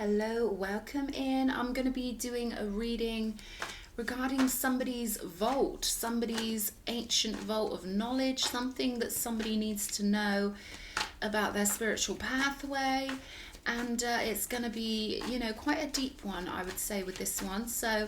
Hello, welcome in. I'm going to be doing a reading regarding somebody's vault, somebody's ancient vault of knowledge, something that somebody needs to know about their spiritual pathway. And it's going to be, quite a deep one, I would say, with this one. So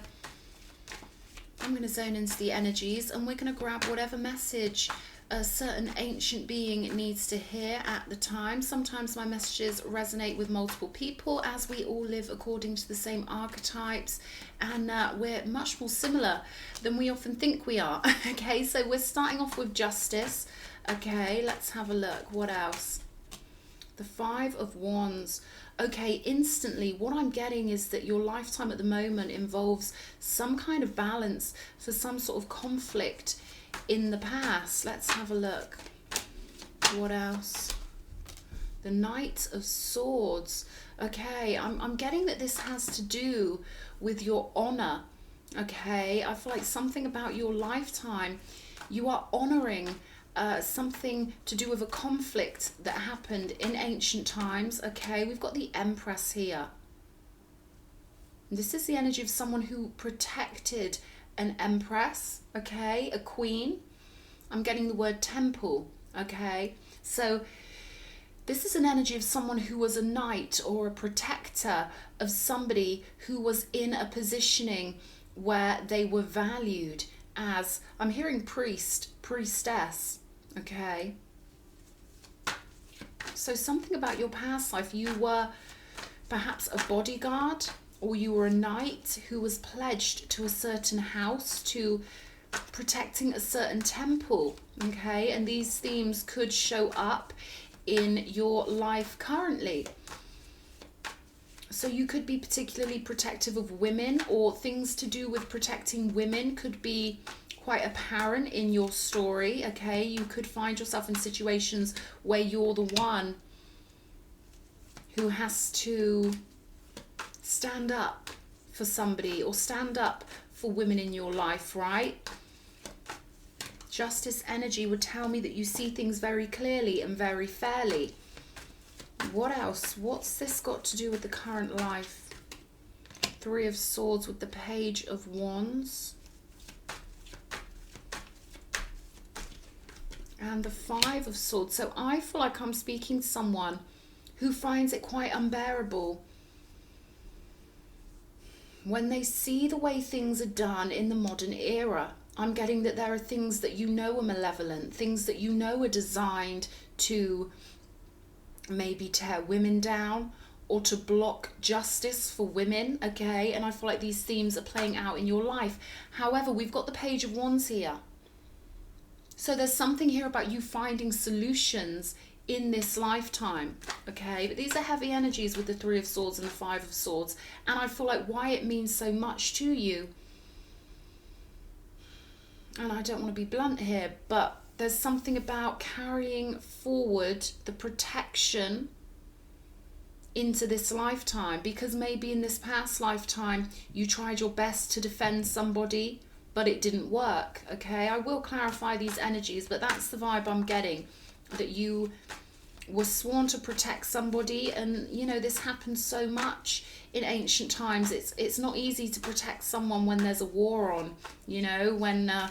I'm going to zone into the energies and we're going to grab whatever message a certain ancient being needs to hear at the time. Sometimes my messages resonate with multiple people as we all live according to the same archetypes, and we're much more similar than we often think we are. Okay, so we're starting off with justice. Okay, let's have a look. What else? The Five of Wands. Okay, instantly what I'm getting is that your lifetime at the moment involves some kind of balance for some sort of conflict in the past. Let's have a look. What else? The Knight of Swords. Okay, I'm getting that this has to do with your honor. Okay, I feel like something about your lifetime, you are honoring something to do with a conflict that happened in ancient times. Okay, we've got the Empress here. This is the energy of someone who protected an empress, okay, a queen. I'm getting the word temple, okay. So this is an energy of someone who was a knight or a protector of somebody who was in a positioning where they were valued as, I'm hearing priest, priestess, okay. So something about your past life, you were perhaps a bodyguard, or you were a knight who was pledged to a certain house, to protecting a certain temple, okay? And these themes could show up in your life currently. So you could be particularly protective of women, or things to do with protecting women could be quite apparent in your story, okay? You could find yourself in situations where you're the one who has to stand up for somebody or stand up for women in your life, right? Justice energy would tell me that you see things very clearly and very fairly. What else? What's this got to do with the current life? Three of Swords with the Page of Wands. And the Five of Swords. So I feel like I'm speaking to someone who finds it quite unbearable when they see the way things are done in the modern era. I'm getting that there are things that you know are malevolent, things that you know are designed to maybe tear women down or to block justice for women, okay? And I feel like these themes are playing out in your life. However, we've got the Page of Wands here. So there's something here about you finding solutions in this lifetime, okay? But these are heavy energies with the Three of Swords and the Five of Swords, and I feel like why it means so much to you, and I don't want to be blunt here, but there's something about carrying forward the protection into this lifetime, because maybe in this past lifetime you tried your best to defend somebody but it didn't work, okay? I will clarify these energies, but that's the vibe I'm getting, that you were sworn to protect somebody, and this happens so much in ancient times. It's not easy to protect someone when there's a war on, when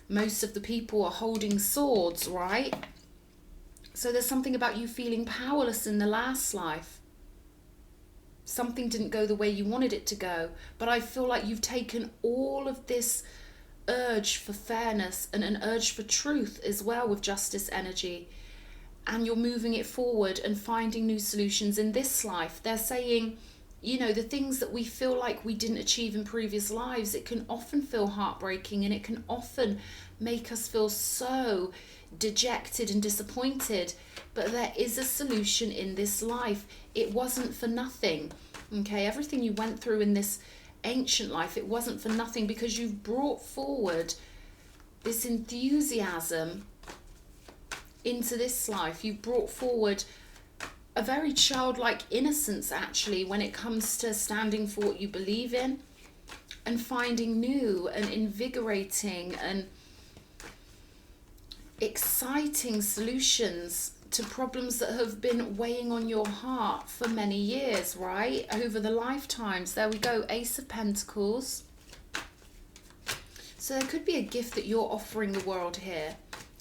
most of the people are holding swords, right? So there's something about you feeling powerless in the last life. Something didn't go the way you wanted it to go, but I feel like you've taken all of this urge for fairness and an urge for truth as well with justice energy, and you're moving it forward and finding new solutions in this life. They're saying, the things that we feel like we didn't achieve in previous lives, it can often feel heartbreaking, and it can often make us feel so dejected and disappointed, but there is a solution in this life. It wasn't for nothing, okay? Everything you went through in this ancient life, it wasn't for nothing, because you've brought forward this enthusiasm into this life. You've brought forward a very childlike innocence, actually, when it comes to standing for what you believe in and finding new and invigorating and exciting solutions to problems that have been weighing on your heart for many years, right? Over the lifetimes. There we go, Ace of Pentacles. So there could be a gift that you're offering the world here.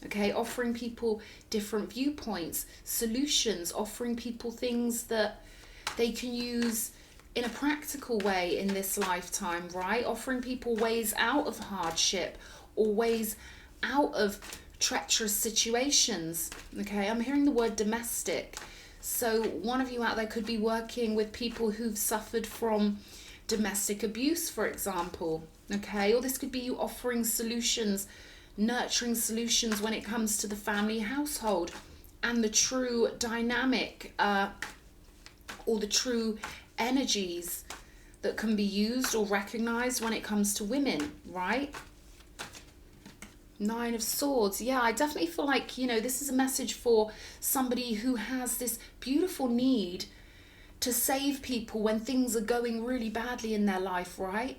Okay, offering people different viewpoints, solutions, offering people things that they can use in a practical way in this lifetime, right? Offering people ways out of hardship or ways out of treacherous situations. Okay, I'm hearing the word domestic. So one of you out there could be working with people who've suffered from domestic abuse, for example. Okay, or this could be you offering solutions, nurturing solutions when it comes to the family household and the true dynamic or the true energies that can be used or recognized when it comes to women, right? Nine of Swords. Yeah, I definitely feel like, you know, this is a message for somebody who has this beautiful need to save people when things are going really badly in their life, right?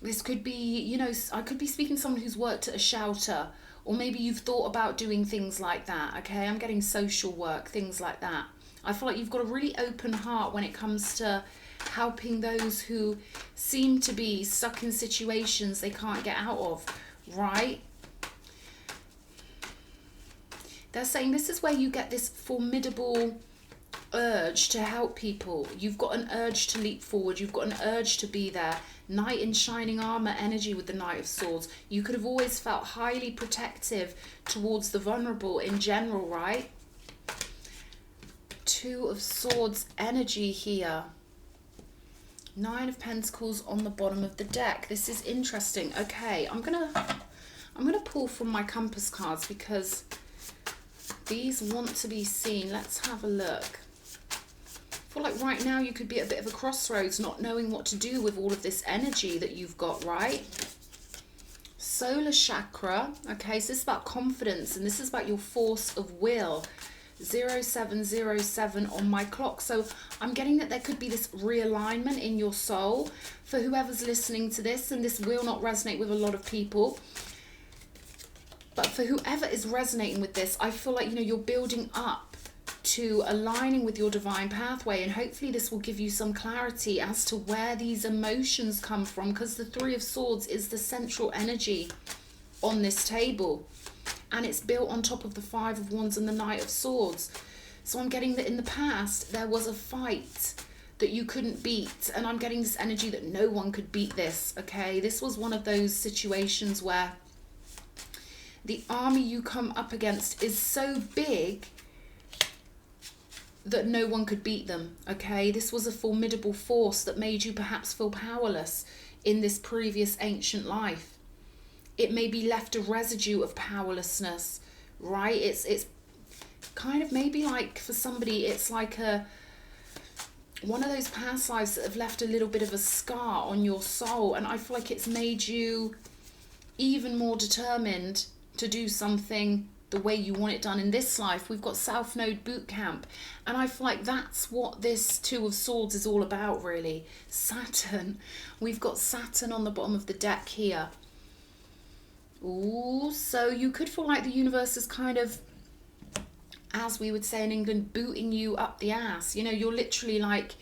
This could be, you know, I could be speaking to someone who's worked at a shelter, or maybe you've thought about doing things like that, okay? I'm getting social work, things like that. I feel like you've got a really open heart when it comes to helping those who seem to be stuck in situations they can't get out of, right? They're saying this is where you get this formidable urge to help people. You've got an urge to leap forward. You've got an urge to be there. Knight in shining armor energy with the Knight of Swords. You could have always felt highly protective towards the vulnerable in general, right? Two of Swords energy here. Nine of Pentacles on the bottom of the deck. This is interesting. Okay, I'm gonna pull from my compass cards because these want to be seen. Let's have a look. I feel like right now you could be at a bit of a crossroads, not knowing what to do with all of this energy that you've got, right? Solar chakra. Okay, so this is about confidence, and this is about your force of will. 0707 on my clock. So I'm getting that there could be this realignment in your soul for whoever's listening to this, and this will not resonate with a lot of people. But for whoever is resonating with this, I feel like, you know, you're building up to aligning with your divine pathway, and hopefully this will give you some clarity as to where these emotions come from, because the Three of Swords is the central energy on this table, and it's built on top of the Five of Wands and the Knight of Swords. So I'm getting that in the past there was a fight that you couldn't beat, and I'm getting this energy that no one could beat this. Okay, this was one of those situations where the army you come up against is so big that no one could beat them. Okay, this was a formidable force that made you perhaps feel powerless in this previous ancient life. It maybe left a residue of powerlessness, right? It's kind of maybe like, for somebody, it's like one of those past lives that have left a little bit of a scar on your soul, and I feel like it's made you even more determined to do something the way you want it done in this life. We've got South Node Boot Camp, and I feel like that's what this Two of Swords is all about, really. Saturn. We've got Saturn on the bottom of the deck here. Ooh, so you could feel like the universe is kind of, as we would say in England, booting you up the ass. You know, you're literally like,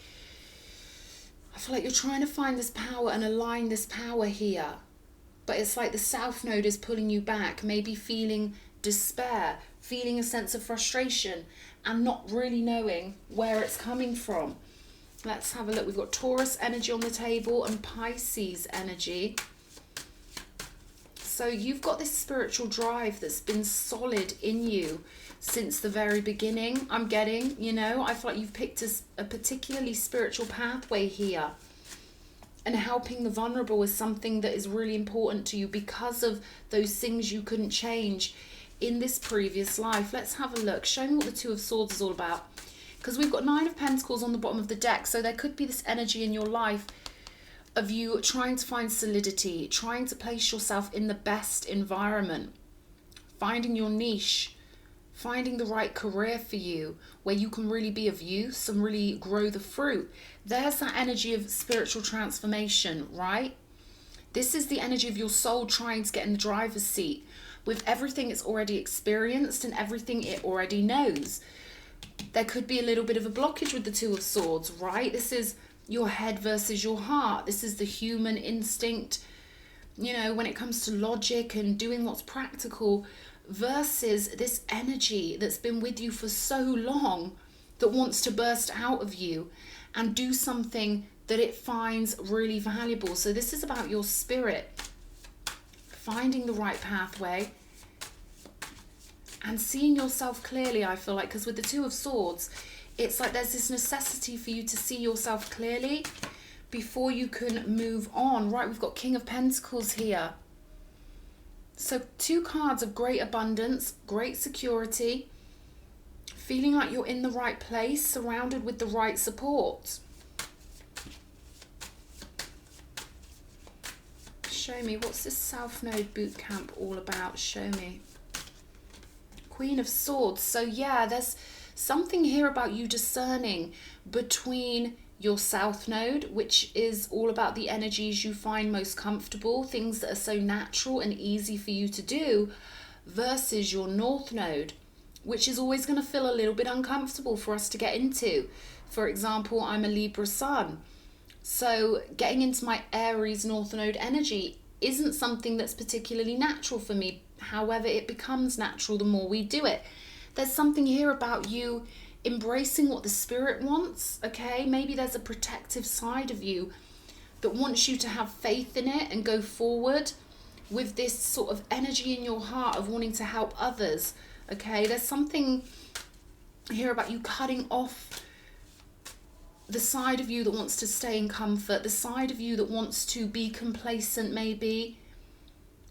I feel like you're trying to find this power and align this power here. But it's like the South Node is pulling you back, maybe feeling despair, feeling a sense of frustration, and not really knowing where it's coming from. Let's have a look. We've got Taurus energy on the table and Pisces energy. So you've got this spiritual drive that's been solid in you since the very beginning. I'm getting, you know, I feel like you've picked a particularly spiritual pathway here. And helping the vulnerable is something that is really important to you because of those things you couldn't change in this previous life. Let's have a look. Show me what the Two of Swords is all about. Because we've got Nine of Pentacles on the bottom of the deck. So there could be this energy in your life of you trying to find solidity, trying to place yourself in the best environment, finding your niche, finding the right career for you where you can really be of use and really grow the fruit. There's that energy of spiritual transformation, right? This is the energy of your soul trying to get in the driver's seat, with everything it's already experienced and everything it already knows. There could be a little bit of a blockage with the Two of Swords, right? This is your head versus your heart. This is the human instinct, you know, when it comes to logic and doing what's practical, versus this energy that's been with you for so long that wants to burst out of you and do something that it finds really valuable. So this is about your spirit finding the right pathway and seeing yourself clearly, I feel like, because with the Two of Swords, it's like there's this necessity for you to see yourself clearly before you can move on. Right, we've got King of Pentacles here. So 2 cards of great abundance, great security, feeling like you're in the right place, surrounded with the right support. Show me, what's this South Node boot camp all about? Show me. Queen of Swords. So yeah, there's something here about you discerning between your South Node, which is all about the energies you find most comfortable, things that are so natural and easy for you to do, versus your North Node, which is always going to feel a little bit uncomfortable for us to get into. For example, I'm a Libra Sun. So getting into my Aries North Node energy isn't something that's particularly natural for me. However, it becomes natural the more we do it. There's something here about you embracing what the spirit wants, okay? Maybe there's a protective side of you that wants you to have faith in it and go forward with this sort of energy in your heart of wanting to help others, okay? There's something here about you cutting off the side of you that wants to stay in comfort, the side of you that wants to be complacent maybe,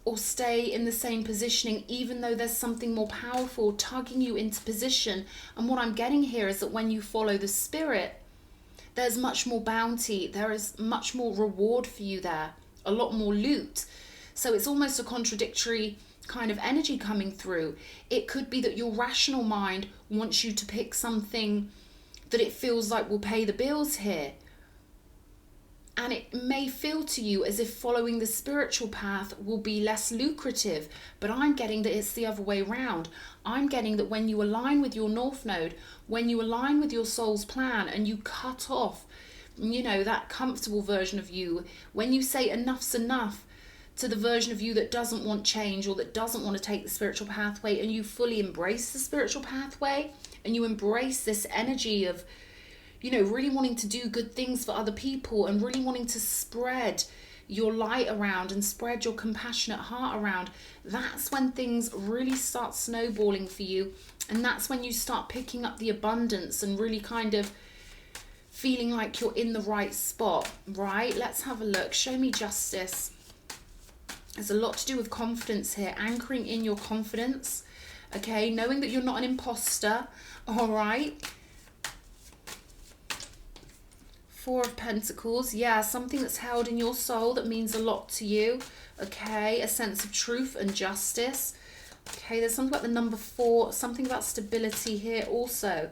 or stay in the same positioning, even though there's something more powerful tugging you into position. And what I'm getting here is that when you follow the spirit, there's much more bounty, there is much more reward for you there, a lot more loot. So it's almost a contradictory kind of energy coming through. It could be that your rational mind wants you to pick something that it feels like will pay the bills here. And it may feel to you as if following the spiritual path will be less lucrative, but I'm getting that it's the other way around. I'm getting that when you align with your North Node, when you align with your soul's plan and you cut off, you know, that comfortable version of you, when you say enough's enough to the version of you that doesn't want change or that doesn't want to take the spiritual pathway, and you fully embrace the spiritual pathway and you embrace this energy of, you know, really wanting to do good things for other people and really wanting to spread your light around and spread your compassionate heart around, that's when things really start snowballing for you. And that's when you start picking up the abundance and really kind of feeling like you're in the right spot, right? Let's have a look. Show me justice. There's a lot to do with confidence here, anchoring in your confidence, okay? Knowing that you're not an imposter, all right? Four of Pentacles, yeah, something that's held in your soul that means a lot to you, okay? A sense of truth and justice, okay? There's something about the number 4, something about stability here also.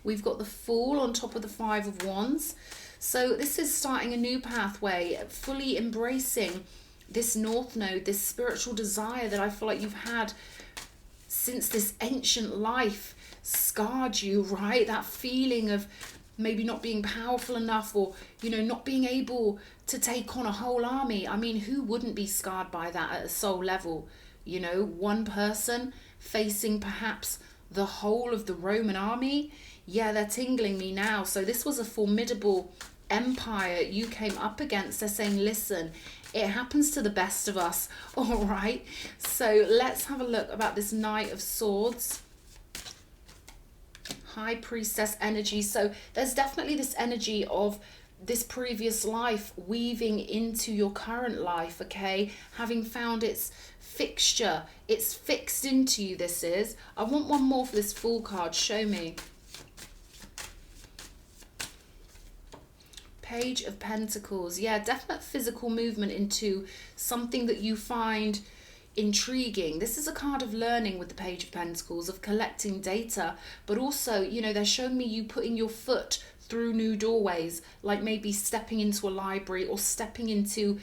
We've got the Fool on top of the 5 of Wands. So this is starting a new pathway, fully embracing this North Node, this spiritual desire that I feel like you've had since this ancient life scarred you, right? That feeling of maybe not being powerful enough, or, you know, not being able to take on a whole army. I mean, who wouldn't be scarred by that at a soul level? You know, one person facing perhaps the whole of the Roman army. Yeah, they're tingling me now. So this was a formidable empire you came up against. They're saying, listen, it happens to the best of us, all right? So let's have a look about this Knight of Swords. High Priestess energy. So there's definitely this energy of this previous life weaving into your current life, okay? Having found its fixture, it's fixed into you, this is. I want one more for this Fool card. Show me. Page of Pentacles. Yeah, definite physical movement into something that you find intriguing. This is a card of learning with the Page of Pentacles, of collecting data, but also, you know, they're showing me you putting your foot through new doorways, like maybe stepping into a library or stepping into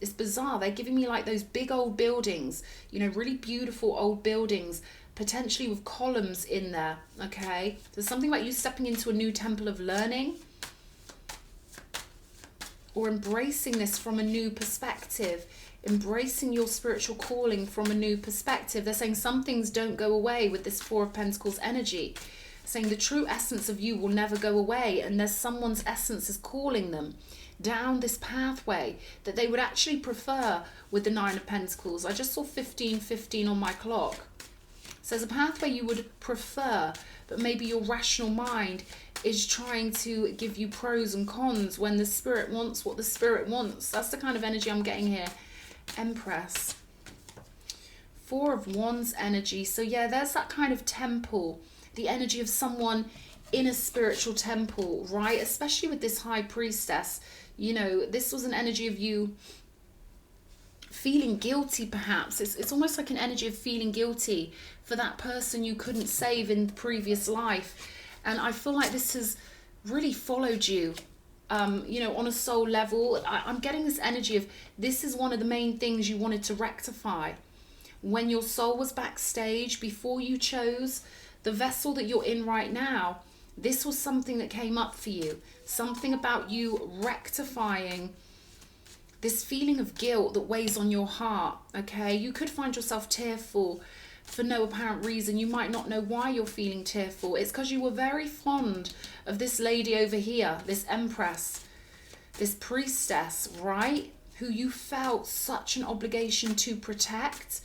It's bizarre. They're giving me like those big old buildings, you know, really beautiful old buildings, potentially with columns in there, okay? There's something about you stepping into a new temple of learning, or embracing this from a new perspective, embracing your spiritual calling from a new perspective. They're saying some things don't go away with this Four of Pentacles energy, saying the true essence of you will never go away, and there's someone's essence is calling them down this pathway that they would actually prefer with the Nine of Pentacles. I just saw 15:15 on my clock. So there's a pathway you would prefer, but maybe your rational mind is trying to give you pros and cons when the spirit wants what the spirit wants. That's the kind of energy I'm getting here. Empress. Four of Wands energy. So yeah, there's that kind of temple, the energy of someone in a spiritual temple, right? Especially with this High Priestess. You know, this was an energy of you feeling guilty, perhaps. It's almost like an energy of feeling guilty for that person you couldn't save in the previous life. And I feel like this has really followed you, you know, on a soul level. I'm getting this energy of this is one of the main things you wanted to rectify. When your soul was backstage, before you chose the vessel that you're in right now, this was something that came up for you. Something about you rectifying this feeling of guilt that weighs on your heart, okay? You could find yourself tearful for no apparent reason. You might not know why you're feeling tearful. It's because you were very fond of this lady over here, this Empress, this priestess, right? Who you felt such an obligation to protect.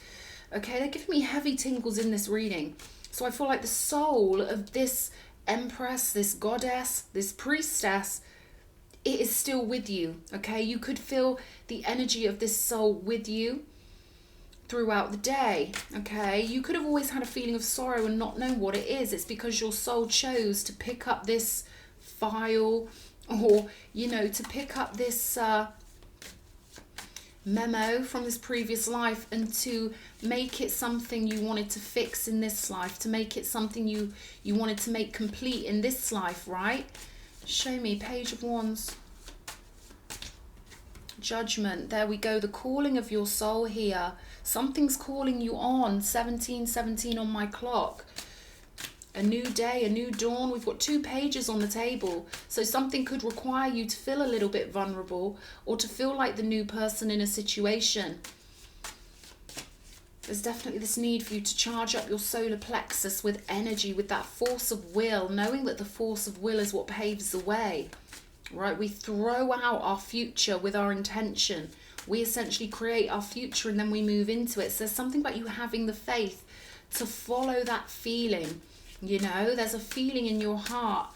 Okay, they're giving me heavy tingles in this reading. So I feel like the soul of this Empress, this goddess, this priestess, it is still with you, okay? You could feel the energy of this soul with you throughout the day, okay? You could have always had a feeling of sorrow and not known what it is. It's because your soul chose to pick up this file, or, you know, to pick up this memo from this previous life and to make it something you wanted to fix in this life, to make it something you wanted to make complete in this life, right? Show me, Page of Wands. Judgment, there we go, the calling of your soul here. Something's calling you on. 17:17 on my clock. A new day, a new dawn. We've got 2 pages on the table. So something could require you to feel a little bit vulnerable, or to feel like the new person in a situation. There's definitely this need for you to charge up your solar plexus with energy, with that force of will, knowing that the force of will is what paves the way, right? We throw out our future with our intention. We essentially create our future and then we move into it. So there's something about you having the faith to follow that feeling. You know, there's a feeling in your heart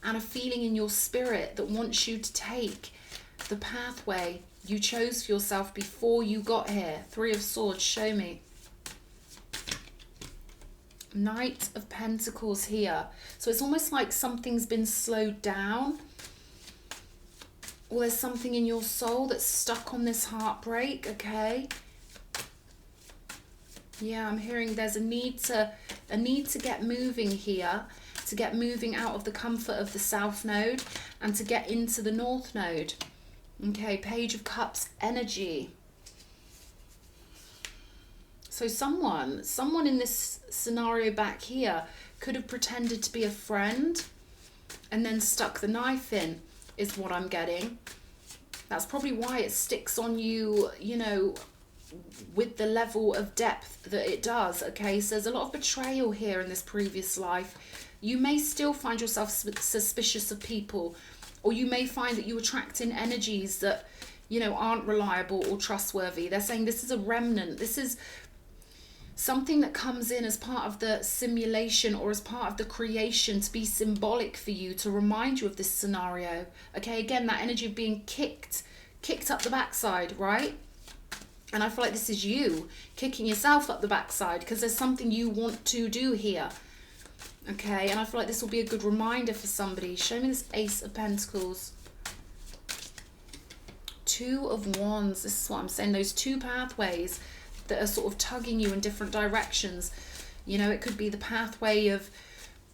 and a feeling in your spirit that wants you to take the pathway you chose for yourself before you got here. 3 of Swords, show me. Knight of Pentacles here. So it's almost like something's been slowed down, or there's something in your soul that's stuck on this heartbreak, okay? Yeah, I'm hearing there's a need to get moving here, to get moving out of the comfort of the South Node and to get into the North Node. Okay, Page of Cups energy. So someone in this scenario back here could have pretended to be a friend and then stuck the knife in, is what I'm getting. That's probably why it sticks on you, you know, with the level of depth that it does, okay? So there's a lot of betrayal here in this previous life. You may still find yourself suspicious of people, or you may find that you attract in energies that, you know, aren't reliable or trustworthy. They're saying this is a remnant. This is something that comes in as part of the simulation or as part of the creation to be symbolic for you, to remind you of this scenario. Okay, again, that energy of being kicked up the backside, right? And I feel like this is you kicking yourself up the backside because there's something you want to do here. Okay, and I feel like this will be a good reminder for somebody. Show me this Ace of Pentacles. 2 of Wands. This is what I'm saying. Those 2 pathways that are sort of tugging you in different directions. You know, it could be the pathway of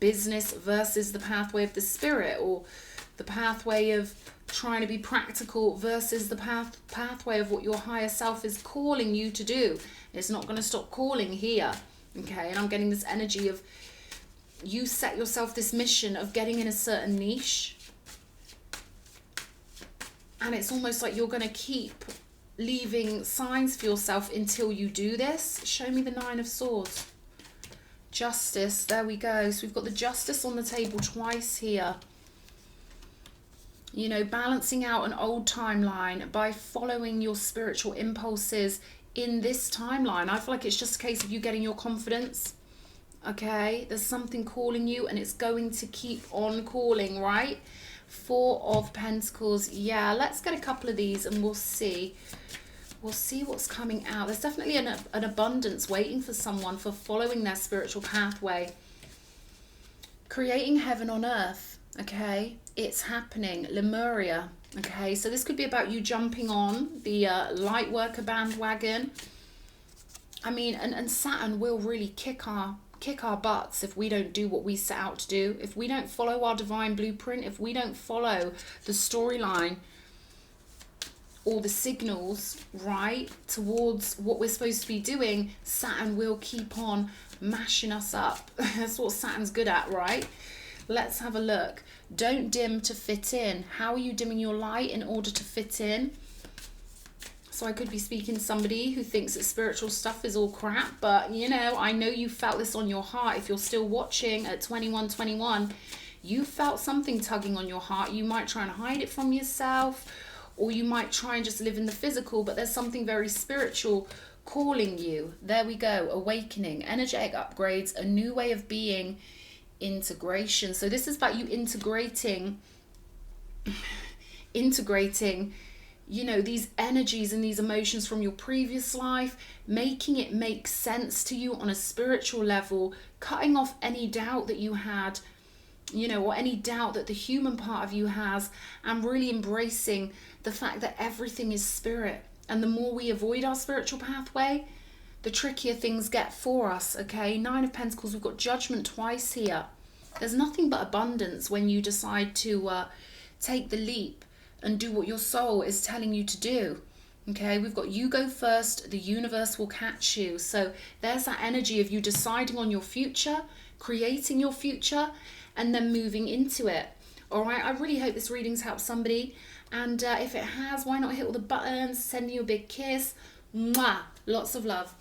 business versus the pathway of the spirit, or the pathway of trying to be practical versus the pathway of what your higher self is calling you to do. It's not going to stop calling here. Okay, and I'm getting this energy of you set yourself this mission of getting in a certain niche, and it's almost like you're going to keep leaving signs for yourself until you do this. Show me the Nine of Swords. Justice, there we go. So we've got the Justice on the table twice here. You know, balancing out an old timeline by following your spiritual impulses in this timeline. I feel like it's just a case of you getting your confidence. Okay, there's something calling you and it's going to keep on calling, right? Four of Pentacles. Yeah, let's get a couple of these and we'll see. We'll see what's coming out. There's definitely an abundance waiting for someone for following their spiritual pathway. Creating heaven on earth, okay? It's happening. Lemuria, okay? So this could be about you jumping on the light worker bandwagon. I mean, and Saturn will really kick our butts if we don't do what we set out to do. If we don't follow our divine blueprint, if we don't follow the storyline or the signals, right, towards what we're supposed to be doing, Saturn will keep on mashing us up. That's what Saturn's good at, right? Let's have a look. Don't dim to fit in. How are you dimming your light in order to fit in? So I could be speaking to somebody who thinks that spiritual stuff is all crap, but you know, I know you felt this on your heart. If you're still watching at 2121, you felt something tugging on your heart. You might try and hide it from yourself, or you might try and just live in the physical, but there's something very spiritual calling you. There we go. Awakening, energetic upgrades, a new way of being, integration. So this is about you integrating, you know, these energies and these emotions from your previous life, making it make sense to you on a spiritual level, cutting off any doubt that you had, you know, or any doubt that the human part of you has, and really embracing the fact that everything is spirit. And the more we avoid our spiritual pathway, the trickier things get for us, okay? Nine of Pentacles, we've got Judgment twice here. There's nothing but abundance when you decide to take the leap and do what your soul is telling you to do. Okay, we've got you go first, the universe will catch you. So there's that energy of you deciding on your future, creating your future, and then moving into it. All right, I really hope this reading's helped somebody. And if it has, why not hit all the buttons, send you a big kiss. Mwah! Lots of love.